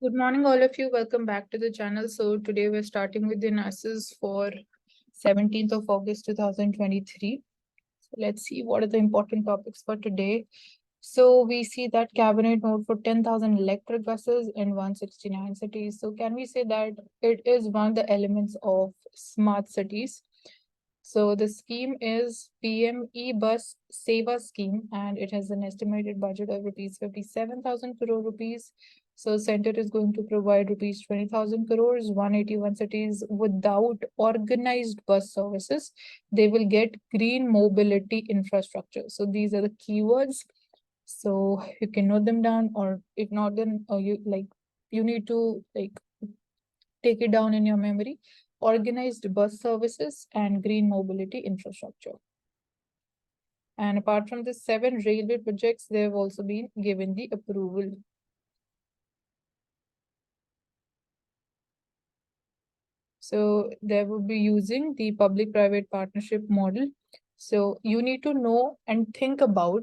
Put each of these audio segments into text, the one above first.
Good morning, all of you. Welcome back to the channel. So today we're starting with the analysis for 17th of August 2023. So let's see what are the important topics for today. So we see that cabinet note for 10,000 electric buses in 169 cities. So can we say that it is one of the elements of smart cities? So the scheme is PM E-Bus Seva scheme, and it has an estimated budget of rupees 57,000 crore rupees. So center is going to provide rupees 20,000 crores, 181 cities without organized bus services. They will get green mobility infrastructure. So these are the keywords. So you can note them down, or if not, then you need to take it down in your memory. Organized bus services and green mobility infrastructure. And apart from the 7 railway projects, they have also been given the approval. So they will be using the public-private partnership model. So you need to know and think about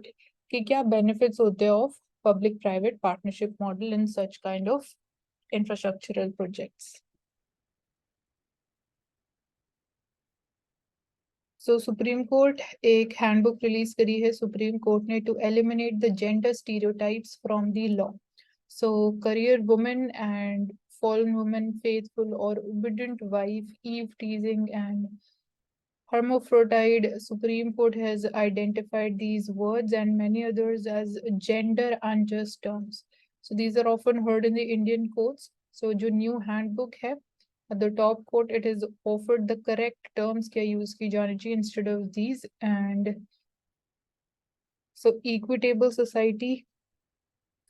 कि क्या benefits होते हैं of public-private partnership model in such kind of infrastructural projects. So Supreme Court एक handbook release करी है Supreme Court ने to eliminate the gender stereotypes from the law. So career woman and fallen woman, faithful or obedient wife, Eve teasing and hermaphrodite. Supreme Court has identified these words and many others as gender unjust terms. So these are often heard in the Indian courts. So जो new handbook है, at the top quote, it is offered the correct terms क्या use की जानी चाहिए instead of these. And so equitable society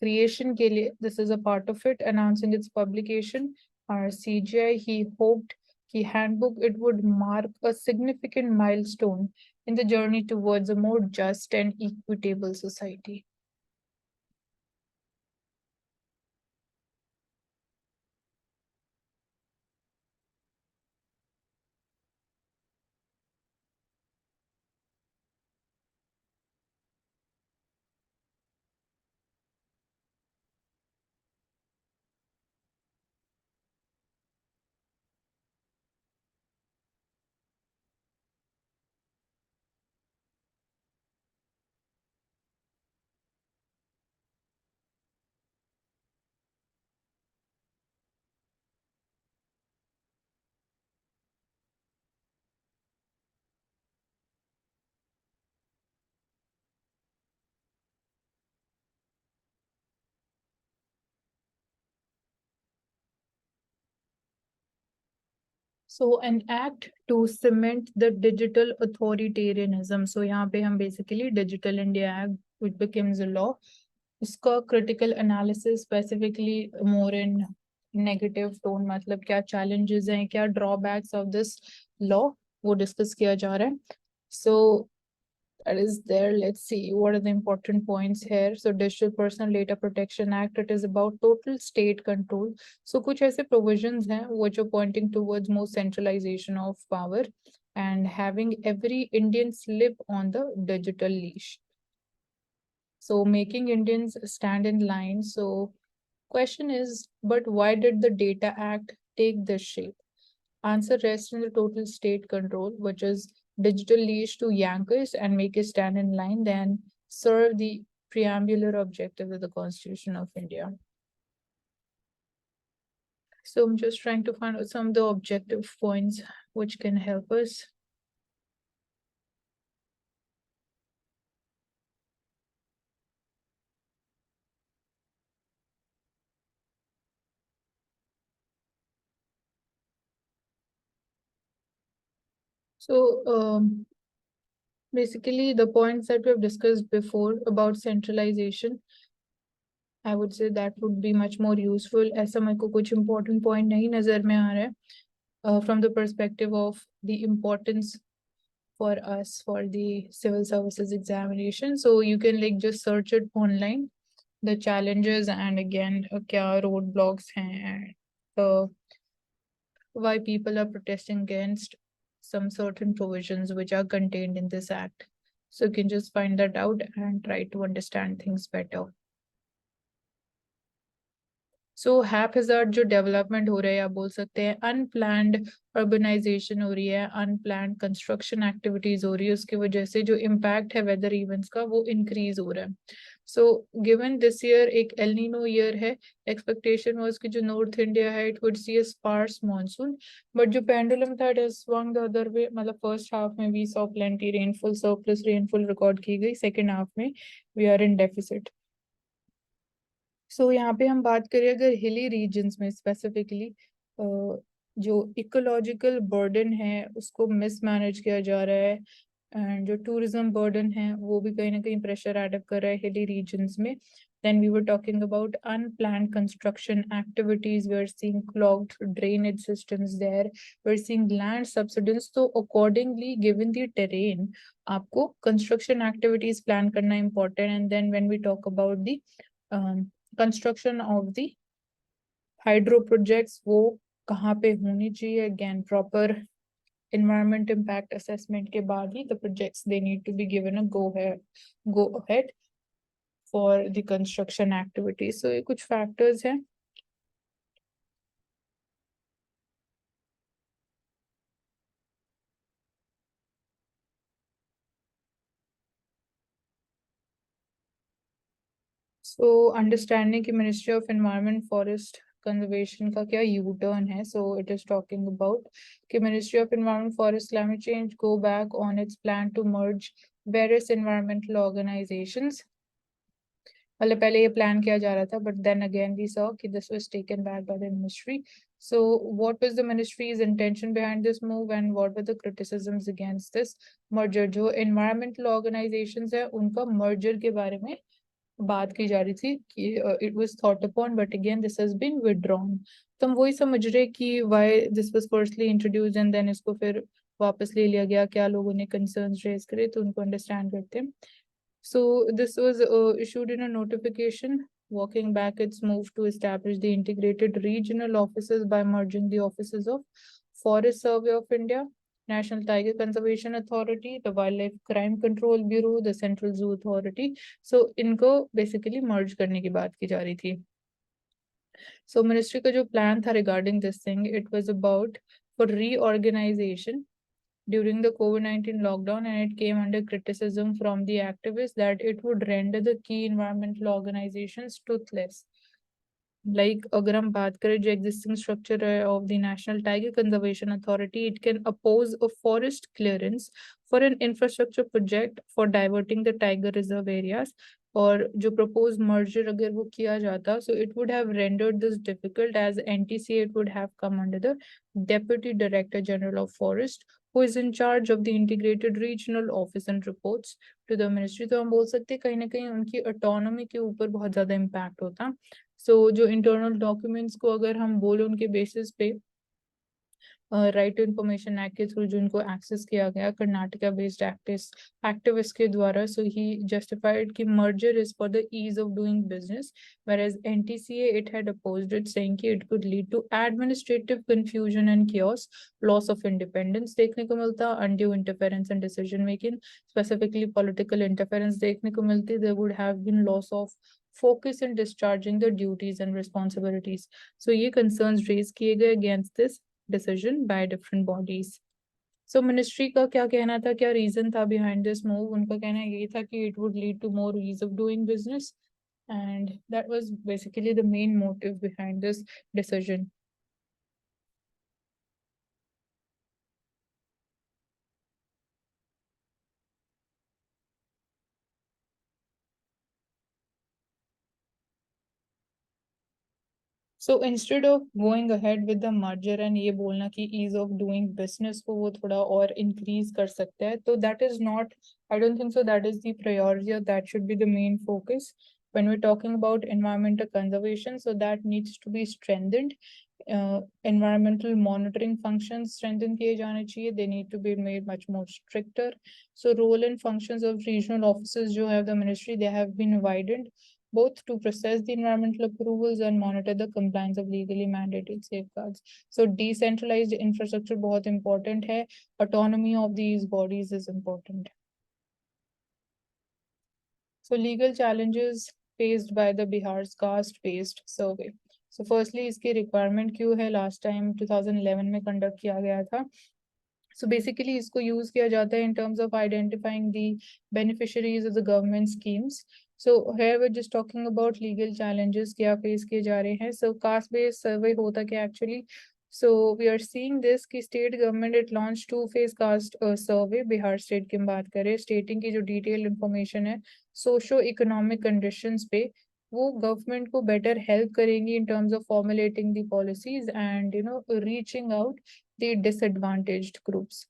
creation के लिए, this is a part of it, announcing its publication. Our CGI, he hoped the handbook, it would mark a significant milestone in the journey towards a more just and equitable society. So an act to cement the digital authoritarianism. So यहाँ पे हम basically Digital India Act, which becomes a law. इसका critical analysis specifically more in negative tone, मतलब क्या challenges हैं, क्या drawbacks of this law, वो discuss किया जा रहा है. So that is there. Let's see what are the important points here. So Digital Personal Data Protection Act, it is about total state control. So कुछ ऐसे provisions हैं which are pointing towards more centralization of power and having every Indian slip on the digital leash. So making Indians stand in line. So question is, but why did the Data Act take this shape? Answer rests in the total state control, which is digital leash to yankers and make it stand in line, then serve the preambular objective of the Constitution of India. So I'm just trying to find out some of the objective points which can help us. So basically the points that we've discussed before about centralization, I would say that would be much more useful. ऐसा मेरे को कुछ important point नहीं नजर में आ रहा है from the perspective of the importance for us for the civil services examination. So you can just search it online, the challenges, and again kya roadblocks hain, why people are protesting against some certain provisions which are contained in this act. So you can just find that out and try to understand things better. सो हैपहैज़ार्ड जो development हो रहा है, आप बोल सकते हैं unplanned urbanisation हो रही है, अनप्लान्ड कंस्ट्रक्शन एक्टिविटीज हो रही है, उसकी वजह से जो इम्पैक्ट है वेदर इवेंट्स का वो इंक्रीज हो रहा है. सो गिवन दिस ईयर एक एल नीनो ईयर है, एक्सपेक्टेशन वाज कि जो नॉर्थ इंडिया है it would see a sparse monsoon, but जो पेंडुलम था it has swung the other way. मतलब फर्स्ट हाफ में we saw plenty rainfall, surplus rainfall record की गई, सेकेंड हाफ में we are in deficit. So यहाँ पे हम बात करें अगर हिली रीजन्स में स्पेसिफिकली, जो इकोलॉजिकल बर्डन है उसको मिसमैनेज किया जा रहा है, एंड जो टूरिज्म बर्डन है वो भी कहीं ना कहीं प्रेशर एडअप कर रहा है हिली रीजन्स में. Then we were talking about unplanned construction activities. We are seeing clogged drainage systems there. We're seeing land subsidence. So accordingly, given the terrain, आपको construction activities plan करना important. And then when we talk about the construction of the hydro projects, वो कहाँ पे होनी चाहिए, again proper environment impact assessment के बाद ही the projects they need to be given a go ahead for the construction activities. So ये कुछ factors हैं. सो अंडरस्टैंडिंग कि ministry of environment forest conservation का क्या यू टर्न है. So it is talking about कि ministry of environment forest climate change go back on its plan to merge various environmental organisations. मतलब पहले ये plan किया जा रहा था, but then again we saw कि this was taken back by the ministry. So what was the ministry's intention behind this move and what were the criticisms against this merger. जो environmental organisations है उनका merger के बारे में बात की जा रही थी कि it was thought upon, but again this has been withdrawn. तो हम वही समझ रहे कि why this was firstly introduced and then इसको फिर वापस ले लिया गया, क्या लोगों ने कंसर्न्स रेज करे, तो उनको अंडरस्टैंड करते हैं. So this was issued in a notification walking back its move to establish the integrated regional offices by merging the offices of Forest Survey of India, National Tiger Conservation Authority, the Wildlife Crime Control Bureau, the Central Zoo Authority. So इनको basically merge करने की बात की जा रही थी. So ministry का जो plan था regarding this thing, it was about for reorganization during the COVID-19 lockdown, and it came under criticism from the activists that it would render the key environmental organizations toothless. Like अगर हम बात करें जो existing structure of the National Tiger Conservation Authority, it can oppose a forest clearance for an infrastructure project for diverting the tiger reserve areas. और जो proposed merger अगर वो किया जाता, so it would have rendered this difficult as NTCA it would have come under the Deputy Director General of Forest, who is in charge of the integrated regional office and reports to the ministry. तो हम बोल सकते हैं कहीं ना कहीं उनकी autonomy के ऊपर बहुत ज़्यादा impact होता. सो जो इंटरनल डॉक्यूमेंट्स को अगर हम बोले उनके बेसिस पे राइट टू इंफॉर्मेशन एक्ट के थ्रू जो इनको एक्सेस किया गया कर्नाटका बेस्ड एक्टिविस्ट के द्वारा, सो ही जस्टिफाइड कि merger is for the ease of doing business, whereas NTCA it had opposed it, saying कि it could lead to administrative confusion and chaos, loss of independence देखने को मिलता, undue interference in decision making, specifically political interference देखने को मिलती, there would have been loss of focus in discharging the duties and responsibilities. So ये concerns raise किए गए against this decision by different bodies. So ministry का क्या कहना था, क्या reason था behind this move? उनका कहना ये था कि it would lead to more ease of doing business, and that was basically the main motive behind this decision. So instead of going ahead with the merger and ये बोलना कि ease of doing business को वो थोड़ा और increase कर सकता है, तो that is not, I don't think so that is the priority or that should be the main focus when we're talking about environmental conservation. So that needs to be strengthened. Environmental monitoring functions strengthen किए जाने चाहिए. They need to be made much more stricter. So role and functions of regional offices जो have the ministry, they have been widened both to process the environmental approvals and monitor the compliance of legally mandated safeguards. So decentralized infrastructure बहुत important है. Autonomy of these bodies is important. So legal challenges faced by the Bihar's caste-based survey. So firstly इसकी requirement क्यों है, last time 2011 में conduct किया गया था। So basically इसको यूज किया जाता है in terms of identifying the beneficiaries of the government schemes. So here we're just talking about legal challenges क्या फेस किए जा रहे हैं। सो कास्ट बेस्ड सर्वे होता क्या actually, so we are seeing this कि state government it launch two phase caste survey. Bihar state की हम बात करें, स्टेटिंग की जो डिटेल इंफॉर्मेशन है सोशो इकोनॉमिक कंडीशंस पे, वो गवर्नमेंट को बेटर हेल्प करेंगी in terms of formulating the policies and reaching out the disadvantaged groups.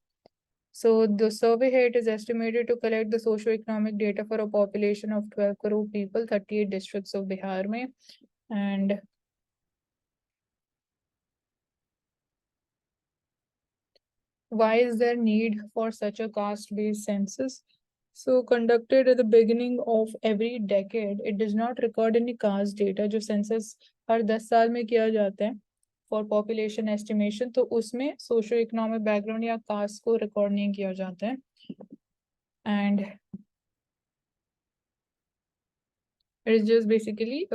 So the survey here it is estimated to collect the socio-economic data for a population of 12 crore people, 38 districts of Bihar mein. And why is there need for such a caste-based census? So conducted at the beginning of every decade, it does not record any caste data. जो census हर 10 साल में किया जाता है for population estimation, तो उसमें socio economic background या caste को रिकॉर्ड नहीं किया जाता है। And it is just basically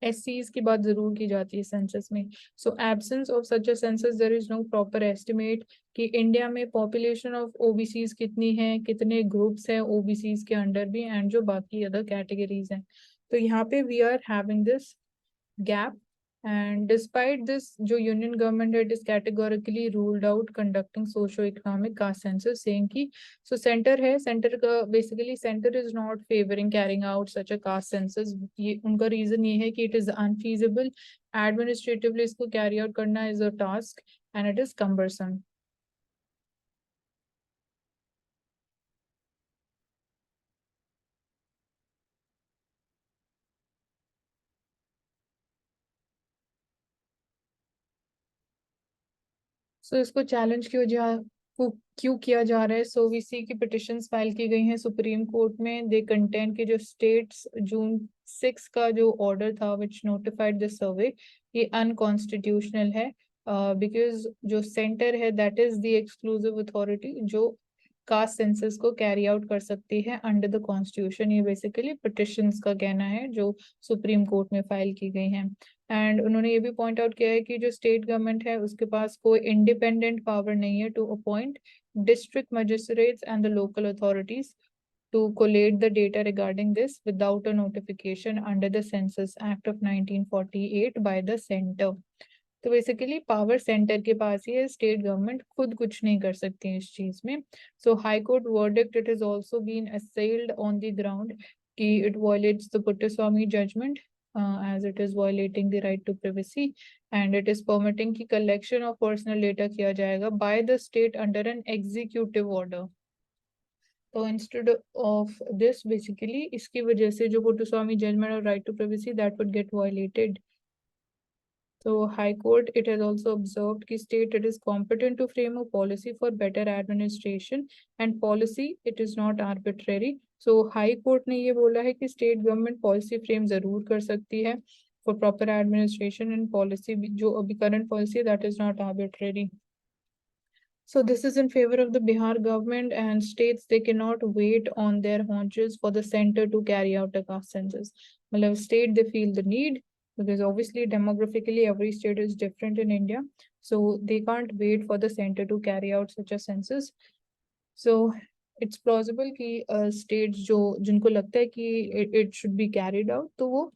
SCs की बात जरूर की जाती है सेंसस में। So absence of such a census there is no proper estimate कि इंडिया में पॉपुलेशन ऑफ ओबीसीज कितनी है, कितने ग्रुप्स हैं ओबीसीज के अंडर भी, एंड जो बाकी अदर कैटेगरीज हैं। तो यहाँ पे we are having this gap, and despite this जो union government it is categorically ruled out conducting socio-economic caste census, saying कि so center है, center का basically center is not favoring carrying out such a caste census। ये उनका reason ये है कि it is unfeasible, administratively इसको carry out करना is a task and it is cumbersome। सो इसको चैलेंज क्यों किया जा रहा है। सो वीसी की पिटिशंस फाइल की गई हैं सुप्रीम कोर्ट में। दे कंटेंट के जो स्टेट्स जून 6 का जो ऑर्डर था विच नोटिफाइड द सर्वे, ये अनकॉन्स्टिट्यूशनल है बिकॉज जो सेंटर है that is the exclusive authority जो कास्ट सेंसस को कैरी आउट कर सकती है अंडर द कॉन्स्टिट्यूशन। ये बेसिकली पिटिशंस का कहना है जो सुप्रीम कोर्ट में फाइल की गई हैं। एंड उन्होंने ये भी पॉइंट आउट किया है कि जो स्टेट गवर्नमेंट है उसके पास कोई इंडिपेंडेंट पावर नहीं है to appoint district magistrates and the local authorities to collate the data regarding this without a notification under the Census Act of 1948 by the center। तो बेसिकली पावर सेंटर के पास ही है, state government खुद कुछ नहीं कर सकती इस चीज में। So high court verdict it is also been assailed on the ground कि it violates the Puttaswamy judgment as it is violating the right to privacy and it is permitting की collection of personal data किया जाएगा by the state under an executive order। तो instead of this basically इसकी वजह से जो Puttaswamy judgment और right to privacy that would get violated। So High Court, it has also observed कि state it is competent to frame a policy for better administration and policy it is not arbitrary। So High Court ने ये बोला है कि state government policy frame जरूर कर सकती है for proper administration and policy जो अभी current policy that is not arbitrary। So this is in favor of the Bihar government and states they cannot wait on their haunches for the center to carry out a caste census। मतलब state they feel the need because obviously demographically every state is different in India, so they can't wait for the center to carry out such a census। So it's plausible कि states जो जिनको लगता है कि it should be carried out तो वो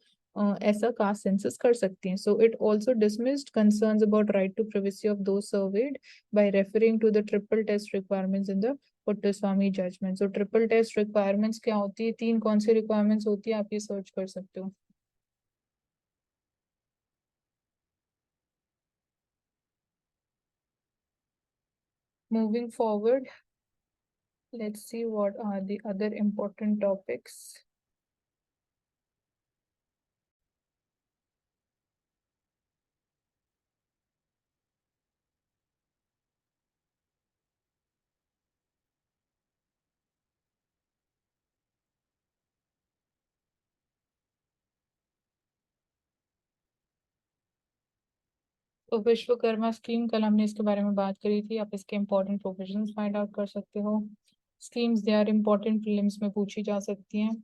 ऐसा caste census कर सकती हैं। So it also dismissed concerns about right to privacy of those surveyed by referring to the triple test requirements in the Puttaswamy judgment. So triple test requirements क्या होती है, तीन कौन सी रिक्वायरमेंट्स होती है आप ये सर्च कर सकते हो। Moving forward, let's see what are the other important topics। तो विश्वकर्मा स्कीम कल हमने इसके बारे में बात करी थी, आप इसके इम्पोर्टेंट प्रोविजंस फाइंड आउट कर सकते हो। Schemes they are important, prelims में पूछी जा सकती हैं।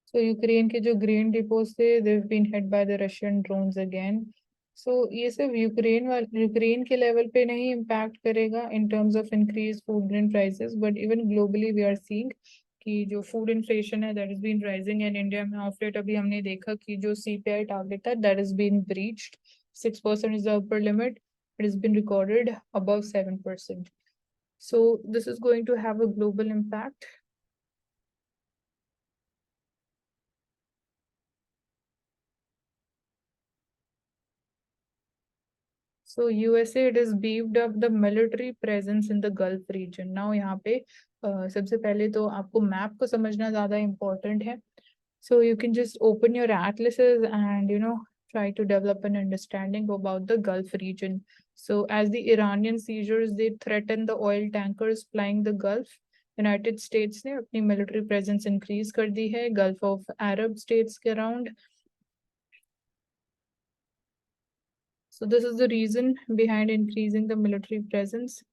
So यूक्रेन के जो ग्रेन डिपोज थे they've been hit by the Russian drones again. So ये सिर्फ यूक्रेन के लेवल पे नहीं इम्पैक्ट करेगा in terms of increased food grain prices, but even globally we are seeing कि जो फूड इन्फ्लेशन है that has been rising in India में ऑफ लेट अभी हमने देखा कि जो CPI टारगेट है that has been breached. 6% is the upper limit. It has been recorded above 7%. So this is going to have a global impact. So USA, it has beefed up the military presence in the Gulf region. Now यहाँ पे सबसे पहले तो आपको map को समझना ज़्यादा important है. So you can just open your atlases and try to develop an understanding about the Gulf region. So as the Iranian seizures they threaten the oil tankers plying the Gulf, United States ने अपनी military presence increase कर दी है Gulf of Arab states के around. So this is the reason behind increasing the military presence.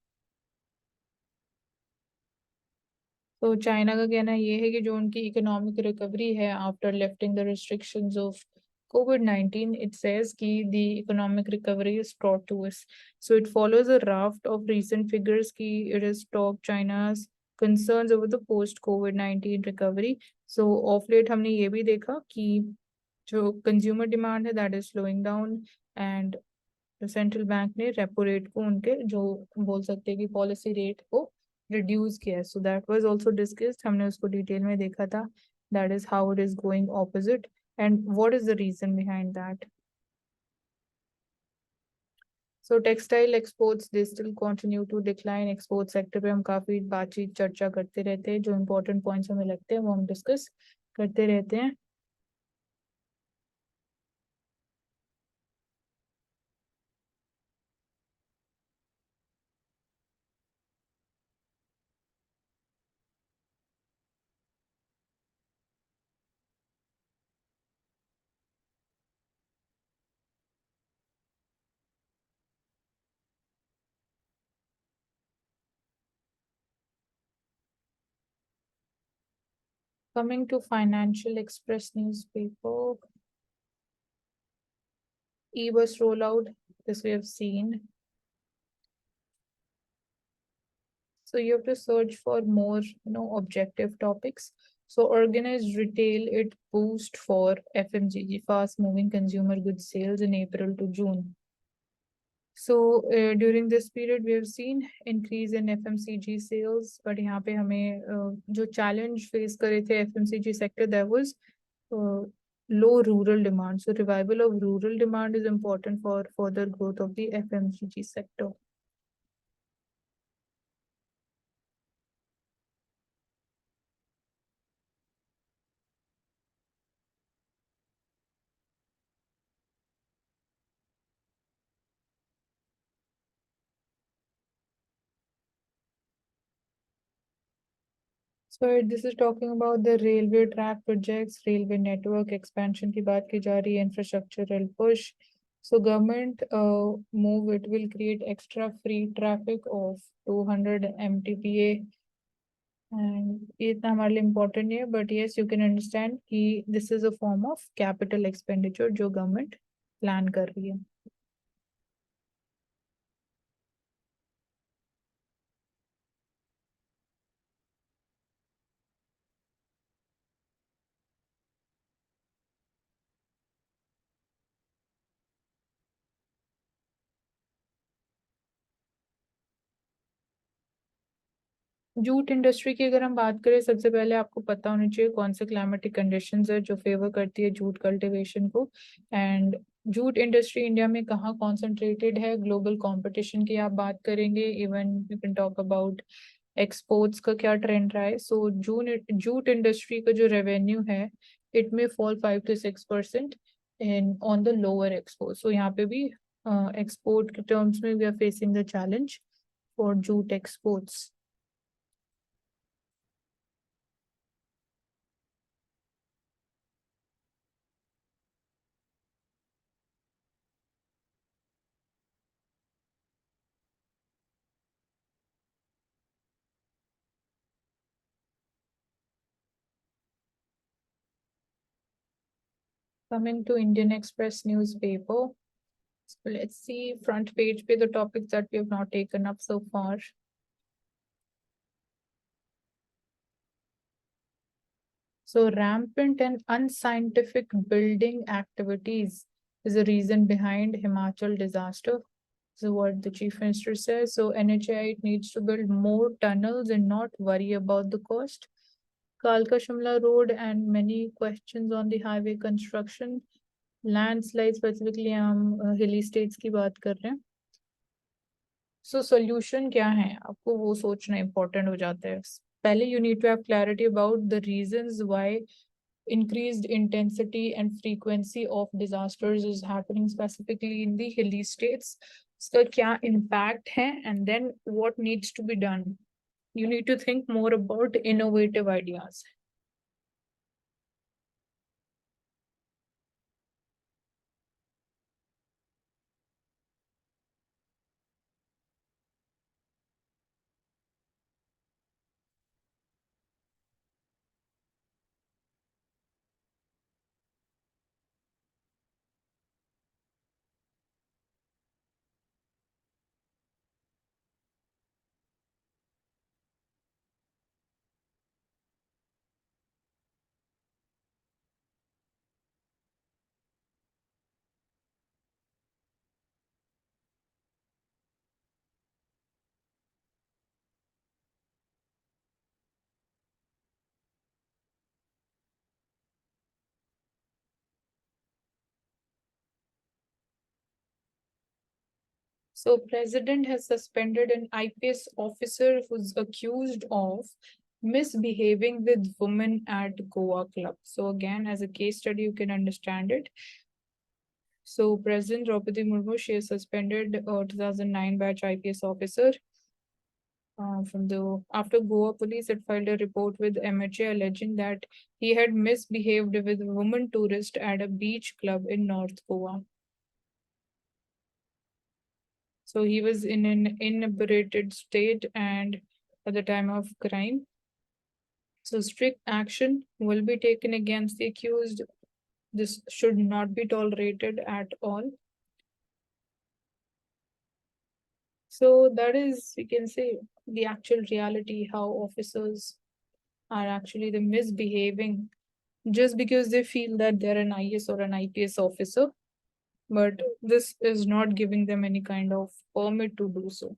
तो China का कहना ये है कि जो उनकी इकोनॉमिक रिकवरी है after lifting the restrictions of COVID-19, it says कि the economic recovery is brought to us. So it follows a raft of recent figures कि it has topped China's concerns over the post-COVID-19 recovery. So of late हमने ये भी देखा कि जो consumer demand है that is slowing down and central bank ने repo rate को उनके जो बोल सकते हैं कि पॉलिसी रेट को रिड्यूस किया है. So that was also discussed, हमने उसको डिटेल में देखा था. That is how it is going opposite and what is the reason behind that. So textile exports they still continue to decline. Export sector पे हम काफी बातचीत चर्चा करते रहते हैं. जो इंपॉर्टेंट पॉइंट्स हमें लगते हैं वो हम डिस्कस करते रहते हैं. Coming to Financial Express newspaper, e-bus rollout, this we have seen. So you have to search for more, objective topics. So organized retail, it boost for FMCG, fast moving consumer goods sales in April to June. So during this period, we have seen increase in FMCG sales, but यहाँ पे हमें जो challenge face करे थे FMCG sector, that was low rural demand. So revival of rural demand is important for further growth of the FMCG sector. So this is talking about the railway track projects, railway network expansion की बात की जा रही है, infrastructural push. So government move, it will create extra free traffic of 200 MTPA. And ये इतना हमारे लिए important नहीं है, but yes, you can understand कि this is a form of capital expenditure जो government plan कर रही है. जूट इंडस्ट्री की अगर हम बात करें, सबसे पहले आपको पता होना चाहिए कौन से क्लाइमेटिक कंडीशंस है जो फेवर करती है जूट कल्टीवेशन को. एंड जूट इंडस्ट्री इंडिया में कहाँ कॉन्सेंट्रेटेड है, ग्लोबल कंपटीशन की आप बात करेंगे, even you can talk about exports का क्या ट्रेंड रहा है. सो जूट इंडस्ट्री का जो रेवेन्यू है इट में fall 5 to 6% in on the lower export. So यहाँ पे भी एक्सपोर्ट के टर्म्स में we are facing the challenge for jute exports. Coming to Indian Express newspaper. So let's see front page पे the topics that we have not taken up so far. So rampant and unscientific building activities is the reason behind Himachal disaster. So what the chief minister says. So NHAI needs to build more tunnels and not worry about the cost. Kalka Shimla Road and many questions on the highway construction. Landslide specifically हम hilly states की बात कर रहे हैं. So solution क्या है आपको वो सोचना important हो जाता है. पहले you need to have clarity about the reasons why increased intensity and frequency of disasters is happening specifically in the hilly states. So क्या impact है and then what needs to be done. You need to think more about innovative ideas. So president has suspended an IPS officer who's accused of misbehaving with women at Goa club. So again, as a case study, you can understand it. So President Draupadi Murmu, she has suspended a 2009 batch IPS officer from the after Goa police had filed a report with MHA alleging that he had misbehaved with a woman tourist at a beach club in North Goa. So he was in an inebriated state and at the time of crime. So strict action will be taken against the accused. This should not be tolerated at all. So that is, we can say, the actual reality, how officers are actually the misbehaving just because they feel that they're an IS or an IPS officer. But this is not giving them any kind of permit to do so.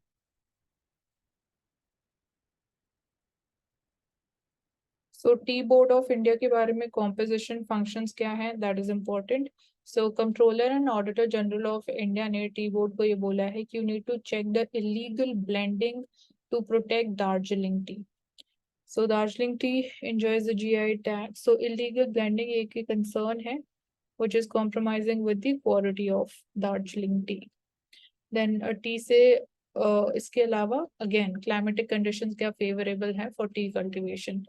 So T Board of India के बारे में composition functions क्या है, that is important. So Comptroller and Auditor General of India ने T Board को ये बोला है कि you need to check the illegal blending to protect Darjeeling tea. So Darjeeling tea enjoys the GI tag. So illegal blending एक concern है, which is compromising with the quality of Darjeeling tea. Then tea से इसके अलावा again climatic conditions क्या favorable है for tea cultivation.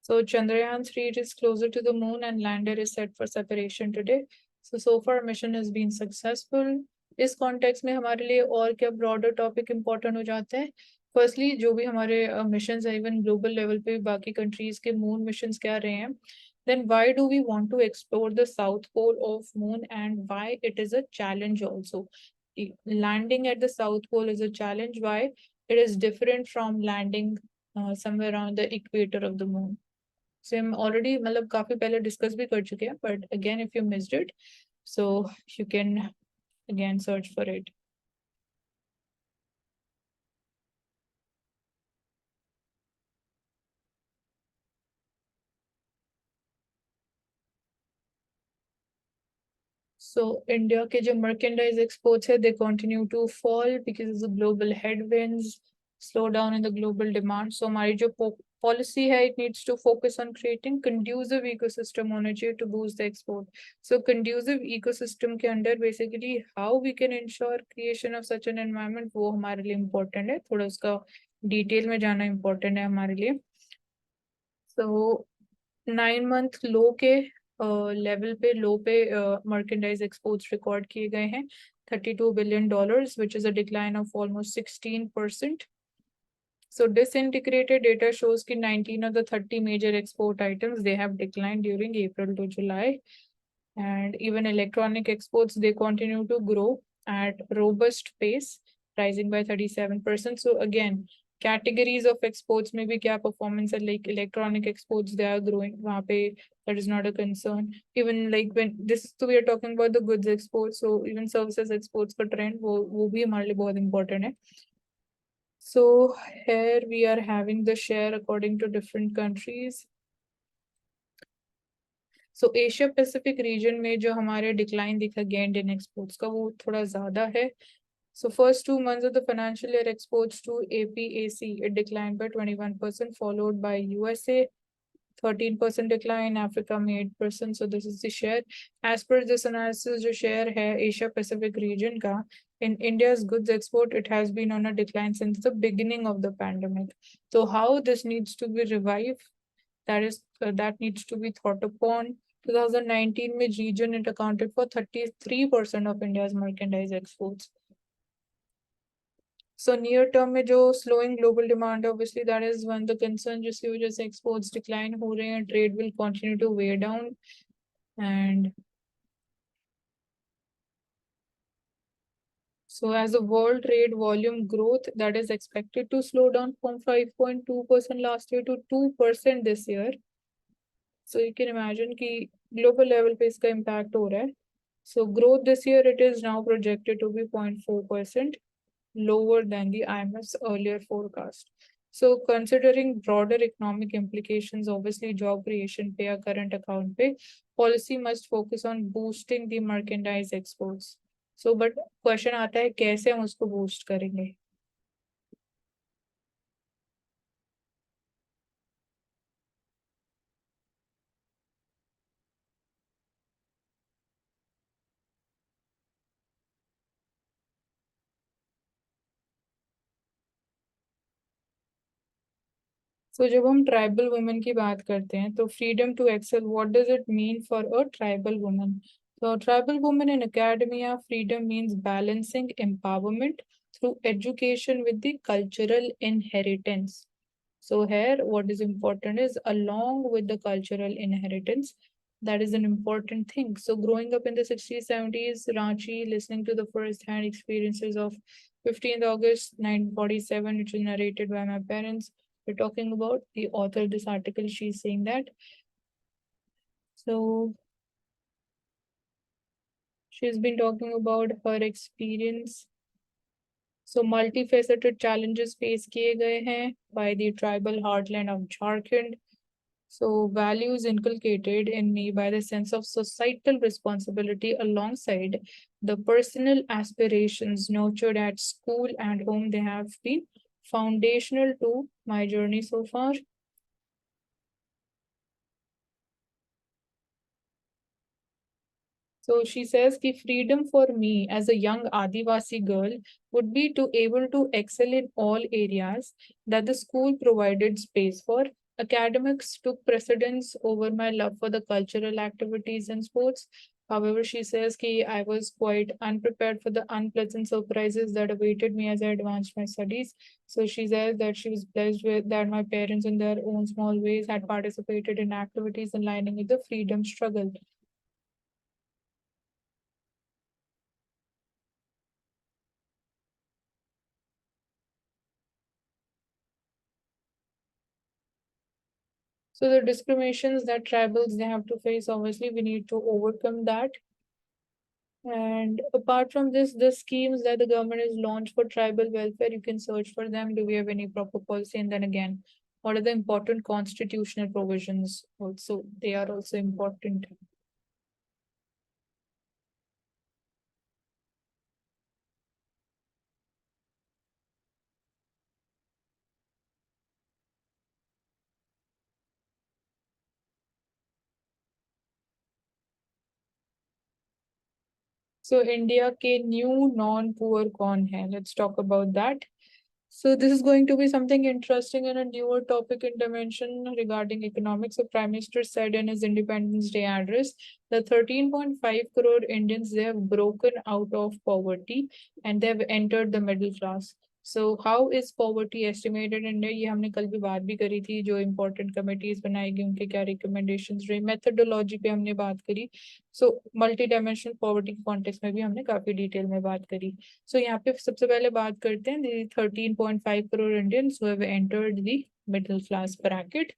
So Chandrayaan-3 is closer to the moon and lander is set for separation today. So far mission has been successful. इस context में हमारे लिए और क्या broader topic important हो जाते हैं. Firstly, जो भी हमारे missions है, even global level पे बाकी countries के moon missions क्या रहे हैं. Then why do we want to explore the south pole of moon and why it is a challenge also. Landing at the south pole is a challenge. Why? It is different from landing somewhere around the equator of the moon. So हम already मतलब काफी पहले discuss भी कर चुके हैं, but again if you missed it, so you can again search for it. So India के जो merchandise exports है, they continue to fall because of the global headwinds, slowdown in the global demand. So हमारी जो policy है, it needs to focus on creating conducive ecosystem होना चाहिए to boost the export. So conducive ecosystem के अंदर basically how we can ensure creation of such an environment वो हमारे लिए important है. थोड़ा उसका detail में जाना important है हमारे लिए. So 9-month low के लेवल पे लो पे मर्केंडाइज एक्सपोर्ट्स रिकॉर्ड किए गए हैं $32 billion, which is a decline of almost 16%. So disintegrated data shows that 19 of the 30 major export items, they have declined during April to July. And even electronic exports, they continue to grow at robust pace, rising by 37%. So again, categories of exports, maybe kya performance are like electronic exports, they are growing. Wahan pe, that is not a concern. Even like when this, so we are talking about the goods exports, so even services exports का trend वो भी हमारे लिए बहुत important है. So here we are having the share according to different countries. So Asia Pacific region में जो हमारे डिक्लाइन दिखा गया इंडियन एक्सपोर्ट्स का वो थोड़ा ज्यादा है. So first 2 months of the financial year exports to APAC, it declined by 21%, followed by USA 13% decline, Africa में 8%. So this is the share. As per this analysis, जो share है Asia Pacific region का in India's goods export, it has been on a decline since the beginning of the pandemic. So how this needs to be revived, that needs to be thought upon. 2019 में region it accounted for 33% of India's merchandise exports. So near term में जो slowing global demand, obviously that is one the concern, जिसकी वजह से exports decline हो रहे हैं, trade will continue to weigh down. And so as the world trade volume growth, that is expected to slow down from 5.2% last year to 2% this year. So you can imagine कि global level पे इसका impact हो रहा है. So growth this year, it is now projected to be 0.4%, lower than the IMF's earlier forecast. So considering broader economic implications, obviously job creation पे या current account पे, policy must focus on boosting the merchandise exports. So but question आता है कैसे हम उसको boost करेंगे? So जब हम tribal women की बात करते हैं तो freedom to excel, what does it mean for a tribal woman? So tribal woman in academia, freedom means balancing empowerment through education with the cultural inheritance. So here what is important is along with the cultural inheritance, that is an important thing. So growing up in the 60s, 70s, Ranchi, listening to the first-hand experiences of 15th August 1947, which was narrated by my parents. We're talking about the author of this article, she's saying that. So she's been talking about her experience. So multifaceted challenges faced किए गए हैं by the tribal heartland of Jharkhand. So values inculcated in me by the sense of societal responsibility alongside the personal aspirations nurtured at school and home, they have been foundational to my journey so far. So she says the freedom for me as a young Adivasi girl would be to able to excel in all areas that the school provided space for. Academics took precedence over my love for the cultural activities and sports. However, she says that I was quite unprepared for the unpleasant surprises that awaited me as I advanced my studies. So she says that she was blessed with that my parents in their own small ways had participated in activities aligning with the freedom struggle. So the discriminations that tribals they have to face, obviously we need to overcome that. And apart from this, the schemes that the government has launched for tribal welfare, you can search for them. Do we have any proper policy? And then again, what are the important constitutional provisions also? They are also important. So India के new non-poor कौन है? Let's talk about that. So this is going to be something interesting and a newer topic in dimension regarding economics. So Prime Minister said in his Independence Day address, the 13.5 crore Indians, they have broken out of poverty and they have entered the middle class. So how is poverty estimated in India? ये हमने कल भी बात भी करी थी, जो important committees बनाएगी उनके क्या recommendations रहे, methodology पे हमने बात करी. So multi-dimensional poverty context में भी हमने काफी detail में बात करी. So यहाँ पे सबसे पहले बात करते हैं the 13.5 crore Indians who have entered the middle class bracket.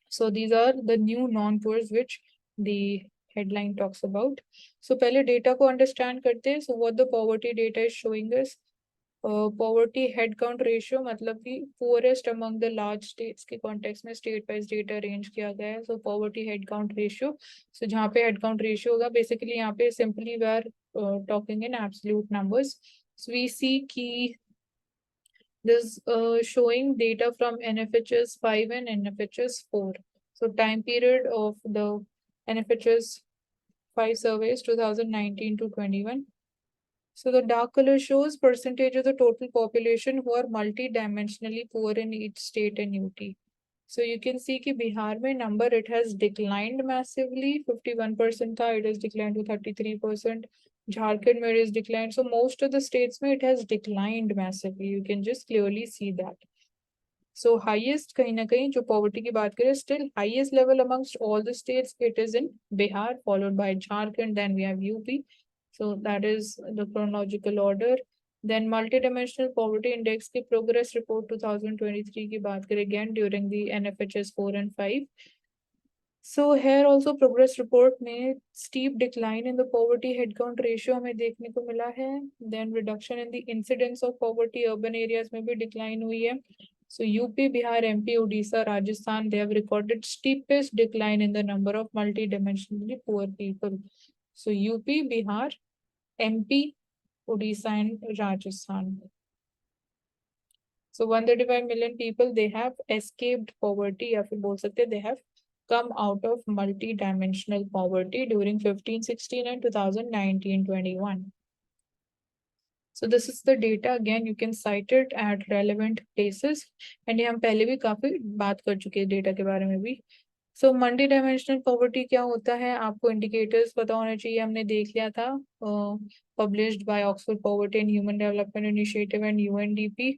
So these are the new non-poors which the headline talks about. So पहले data को understand करते हैं. So what the poverty data is showing us. Poverty head count ratio मतलब कि poorest among the large states के context में state wise data arrange किया गया है. So poverty head count ratio, so जहाँ पे हेड काउंट रेशियो होगा बेसिकली यहाँ पे simply we are talking in absolute numbers. So we see की this showing data from NFHS 5 and NFHS 4. So time period of the NFHS 5 surveys 2019 to 21. So the dark color shows percentage of the total population who are multi-dimensionally poor in each state and UT. So you can see कि बिहार में number it has declined massively. 51% था, it has declined to 33%. Jharkhand में it is declined. So most of the states में it has declined massively. You can just clearly see that. So highest कहीं ना कहीं जो poverty की बात करें, still highest level amongst all the states it is in Bihar, followed by Jharkhand, then we have UP. So that is the chronological order. Then multidimensional poverty index की progress report 2023 की बात करें again during the NFHS 4 and 5. So here also progress report में steep decline in the poverty headcount ratio हमें देखने को मिला है. Then reduction in the incidence of poverty urban areas में भी decline हुई है. So UP, Bihar, MP, Odisha, Rajasthan, they have recorded steepest decline in the number of multidimensionally poor people. So UP, Bihar, MP, Odisha and Rajasthan. So 135 million people, they have escaped poverty, या फिर बोल सकते they have come out of multi-dimensional poverty during 15-16 and 2019-21. So this is the data. Again, you can cite it at relevant places. And ये हम पहले भी काफी बात कर चुके हैं डेटा के बारे में भी. So multi-dimensional poverty क्या होता है, आपको indicators पता होने चाहिए. हमने देख लिया था published by Oxford Poverty and Human Development Initiative and UNDP.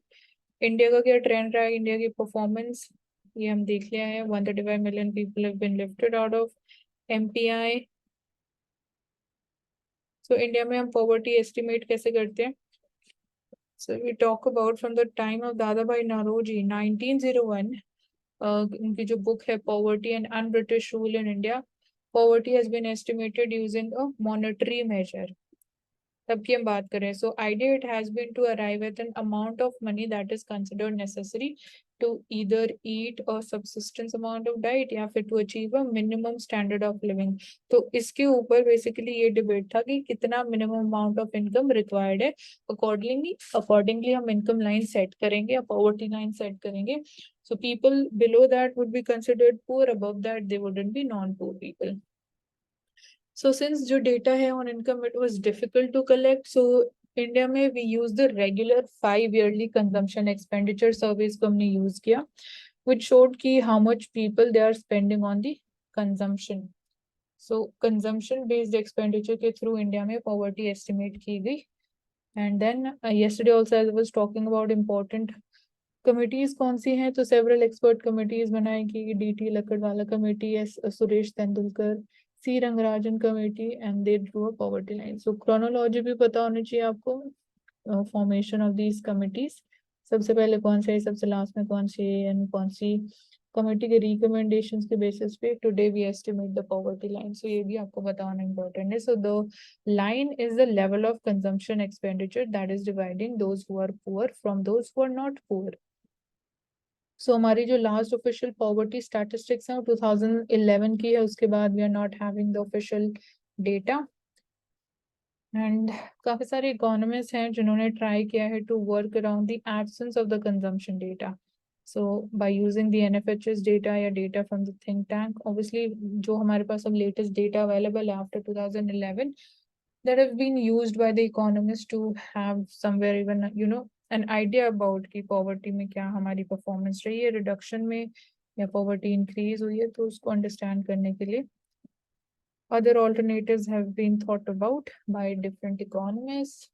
India का क्या ट्रेंड रहा है, इंडिया की परफॉर्मेंस ये हम देख लिया है. 135 million people have been lifted out of MPI. So India में हम poverty estimate कैसे करते हैं. So we talk about from the time of Dadabhai Naoroji 1901. उनकी जो book है Poverty and Un-British Rule in India. Poverty has been estimated using a monetary measure. तब की हम बात करें. So idea it has been to arrive at an amount of money that is considered necessary to either eat a subsistence amount of diet या फिर to achieve a minimum standard of living. तो इसके ऊपर basically ये debate था कि कितना minimum amount of income required है. Accordingly हम income line set करेंगे या poverty line set करेंगे. So people below that would be considered poor, above that they wouldn't be non-poor people. So since जो data है on income it was difficult to collect, so India में we use the regular 5 yearly consumption expenditure surveys को हमने use किया, which showed कि how much people they are spending on the consumption. So consumption based expenditure के through India में poverty estimate की गई. And then yesterday also I was talking about important committees कौन सी हैं, तो several expert committees बनाई की, DT Lakdawala committee, Suresh Tendulkar, C Rangarajan committee, and they drew a poverty line. So chronology भी पता होनी चाहिए आपको, formation of these committees. सबसे पहले कौन सी है, सबसे लास्ट में कौन सी है, and कौन सी कमेटी के recommendations के basis पे today we estimate the poverty line. So ये भी आपको पता होना important है. So the line is the level of consumption expenditure that is dividing those who are poor from those who are not poor. So हमारी जो last official poverty statistics है 2011 की है, उसके बाद we are not having the official data. And काफी सारे economists हैं जिन्होंने ट्राई किया है to work around the absence of the consumption data. So by using the NFHS data या data from the think tank, obviously जो हमारे पास अब लेटेस्ट डेटा अवेलेबल है after 2011 that have been used by the economists to have somewhere even an idea about कि poverty में क्या हमारी performance रही है, reduction में या poverty increase हुई है, तो उसको understand करने के लिए other alternatives have been thought about by different economists.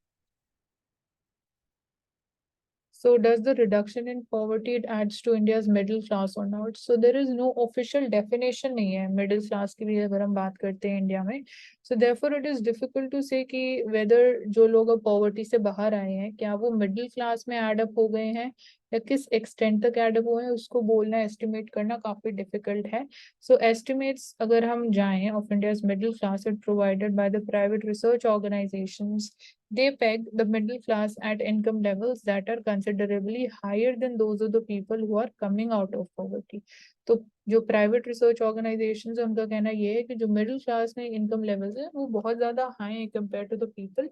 So does the reduction in poverty it adds to India's middle class or not? So there is no official definition नहीं है middle class की भी अगर हम बात करते हैं India में. So therefore it is difficult to say कि whether जो लोग अब poverty से बाहर आए हैं क्या वो middle class में add up हो गए हैं या किस extent तक add up हुए हैं उसको बोलना estimate करना काफी difficult है. So estimates अगर हम जाएं of India's middle class are provided by the private research organizations. They peg the middle class at income levels that are considerably higher than those of the people who are coming out of poverty. तो जो private research organisation है उनका कहना ये है कि जो middle class में इनकम लेवल्स है वो बहुत ज्यादा हाई है कंपेयर टू द पीपल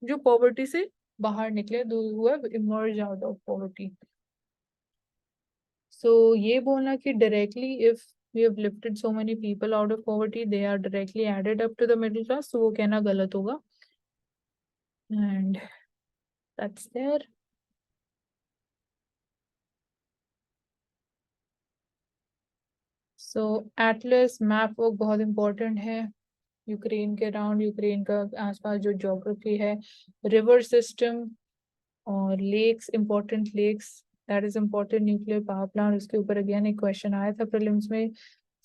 जो पॉवर्टी से बाहर निकले, those who have emerged out of poverty. So ये बोलना कि directly if we have lifted so many people out of poverty they are directly added up to the middle class, तो वो कहना गलत होगा. And that's there. So atlas map work बहुत important है. यूक्रेन के अराउंड, यूक्रेन का आसपास जो ज्योग्राफी है, रिवर सिस्टम और lakes, important lakes, that is important. Nuclear power plant, उसके ऊपर अगेन एक क्वेश्चन आया था प्रीलिम्स में.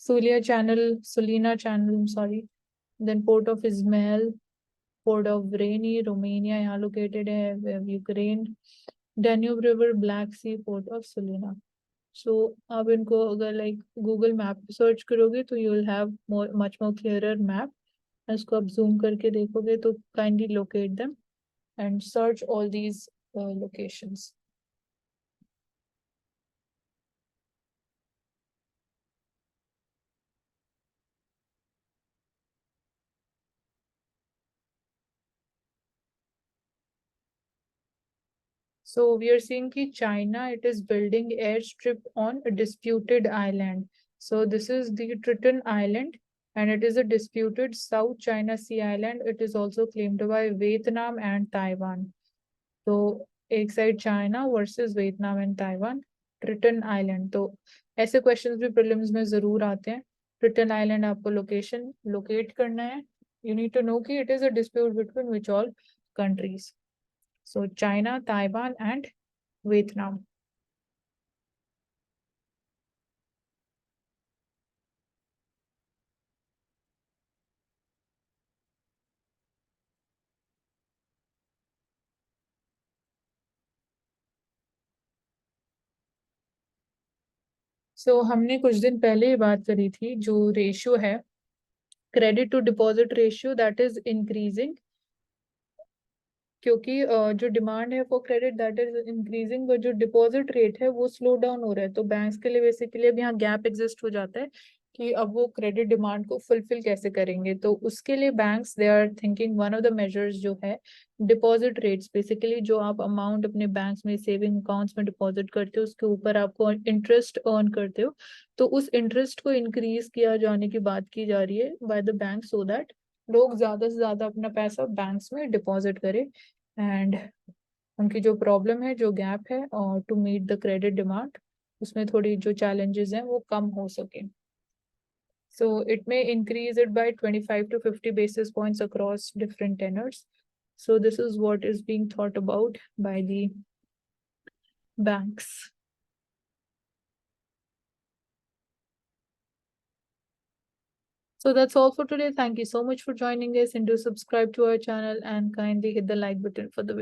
Sulina channel sorry. Then port of Izmail, port of Reni Romania यहाँ लोकेटेड है, Ukraine. Danube river, black sea, port of Sulina. So आप इनको अगर लाइक गूगल मैप पे सर्च करोगे तो you will have much more clearer map. इसको आप जूम करके देखोगे तो kindly locate them and search all these locations. So we are seeing कि China, it is building airstrip on a disputed island. So this is the Triton Island and it is a disputed South China Sea island. It is also claimed by Vietnam and Taiwan. तो एक side China versus Vietnam and Taiwan, Triton island. तो ऐसे questions भी prelims में जरूर आते हैं. Triton island आपको लोकेशन लोकेट करना है. यू नीड टू नो कि it is a dispute between which all countries. So China, Taiwan and Vietnam. So हमने कुछ दिन पहले ही बात करी थी जो रेशियो है credit to deposit ratio that is increasing, क्योंकि जो डिमांड है for credit that is increasing but जो डिपॉजिट रेट है वो स्लो डाउन हो रहा है. तो बैंक्स के लिए बेसिकली अब यहाँ गैप एग्जिस्ट हो जाता है कि अब वो क्रेडिट डिमांड को फुलफिल कैसे करेंगे. तो उसके लिए banks they are thinking one of the measures जो है डिपॉजिट रेट्स. बेसिकली जो आप अमाउंट अपने बैंक्स में सेविंग अकाउंट्स में डिपॉजिट करते हो उसके ऊपर आपको इंटरेस्ट अर्न करते हो, तो उस इंटरेस्ट को इंक्रीज किया जाने की बात की जा रही है by the bank so that लोग ज्यादा से ज्यादा अपना पैसा बैंक्स में डिपॉजिट करें एंड उनकी जो प्रॉब्लम है, जो गैप है और to meet the credit demand, उसमें थोड़ी जो चैलेंजेस हैं वो कम हो सके. So it may increase it by 25 to 50 basis points across different tenors. So this is what is being thought about by the banks. So that's all for today. Thank you so much for joining us and do subscribe to our channel and kindly hit the like button for the video.